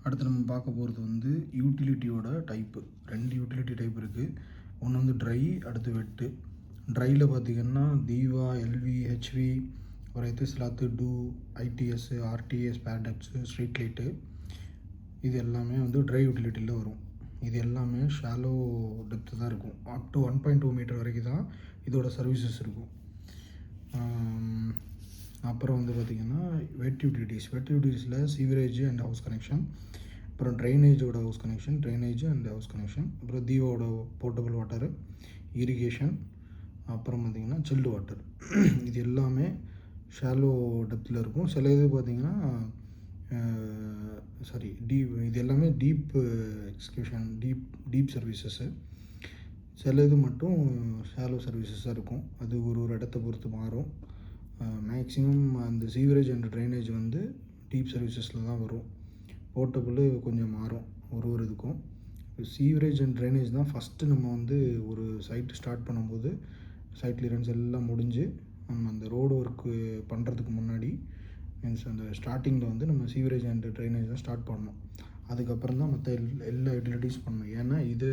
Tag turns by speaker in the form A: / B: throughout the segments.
A: அடுத்து நம்ம பார்க்க போகிறது வந்து யூட்டிலிட்டியோட டைப்பு. 2 யூட்டிலிட்டி டைப் இருக்குது. ஒன்று வந்து ட்ரை, அடுத்து வெட்டு. ட்ரையில் பார்த்திங்கன்னா தீவா, எல்வி, ஹெச்வி, அப்புறம் எத்திஸ்லாத்து, டூ, ஐடிஎஸ், ஆர்டிஎஸ், பேடக்ஸு, ஸ்ட்ரீட் லைட்டு, இது எல்லாமே வந்து ட்ரை யூட்டிலிட்டியில் வரும். இது எல்லாமே ஷாலோ டெப்த்து தான் இருக்கும். அப் டு 1.2 மீட்டர் வரைக்கும் தான் இதோட சர்வீசஸ் இருக்கும். அப்புறம் வந்து பார்த்திங்கன்னா வெட் யூட்டிலிட்டிஸில் சீவரேஜ் அண்ட் ஹவுஸ் கனெக்ஷன், அப்புறம் ட்ரைனேஜோட house connection, drainage and house connection, அப்புறம் தீவோட போர்ட்டபிள் வாட்டரு, இரிகேஷன், அப்புறம் பார்த்திங்கன்னா சில்டு வாட்டர். இது எல்லாமே ஷாலோ டெப்த்தில் இருக்கும். சில இது பார்த்திங்கன்னா இது எல்லாமே டீப் எக்ஸ்கியூஷன், டீப் சர்வீசஸ்ஸு. சில இது மட்டும் ஷாலோ சர்வீசஸாக இருக்கும். அது ஒரு இடத்த பொறுத்து மாறும். மேக்ஸிமம் அந்த சீவரேஜ் அண்ட் ட்ரைனேஜ் வந்து டீப் சர்வீசஸில் தான் வரும். போர்ட்டபிள் கொஞ்சம் மாறும் ஒரு இதுக்கும். சீவரேஜ் அண்ட் ட்ரைனேஜ் தான் ஃபஸ்ட்டு நம்ம வந்து ஒரு சைட்டு ஸ்டார்ட் பண்ணும்போது சைட் கிளியரன்ஸ் எல்லாம் முடிஞ்சு நம்ம அந்த ரோடு ஒர்க்கு பண்ணுறதுக்கு முன்னாடி மீன்ஸ் அந்த ஸ்டார்டிங்கில் வந்து நம்ம சீவரேஜ் அண்ட் ட்ரைனேஜ் தான் ஸ்டார்ட் பண்ணணும். அதுக்கப்புறம் தான் மற்ற எல்லா யூட்டிலிட்டிஸ் பண்ணணும். ஏன்னா இது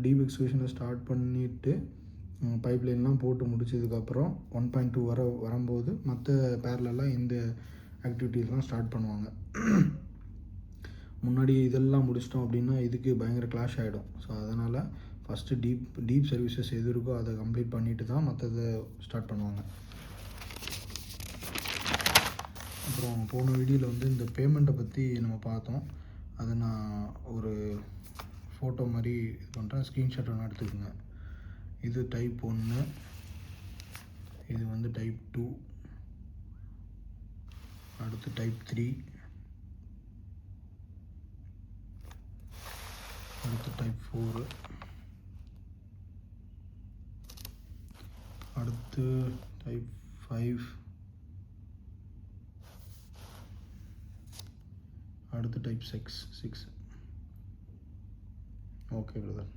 A: டீப் எக்ஸ்கியூஷனில் ஸ்டார்ட் பண்ணிவிட்டு பைப்லைன்லாம் போட்டு முடிச்சதுக்கப்புறம் 1.2 வரும்போது மற்ற பேரலெல்லாம் இந்த ஆக்டிவிட்டீஸ்லாம் ஸ்டார்ட் பண்ணுவாங்க. முன்னாடி இதெல்லாம் முடிச்சிட்டோம் அப்படின்னா இதுக்கு பயங்கர கிளாஷ் ஆகிடும். ஸோ அதனால் ஃபஸ்ட்டு டீப் சர்வீசஸ் எது இருக்கோ அதை கம்ப்ளீட் பண்ணிவிட்டு தான் மற்றதை ஸ்டார்ட் பண்ணுவாங்க. அப்புறம் போன வீடியோவில் வந்து இந்த பேமெண்ட்டை பற்றி நம்ம பார்த்தோம். அதை நான் ஒரு ஃபோட்டோ மாதிரி இது பண்ணுறேன், ஸ்க்ரீன்ஷாட் ஒன்று எடுத்துக்கோங்க. இது டைப் 1, இது வந்து டைப் 2, அடுத்து டைப் 3, அடுத்து டைப் 4, அடுத்து டைப் 5, அடுத்து டைப் 6. Okay brother.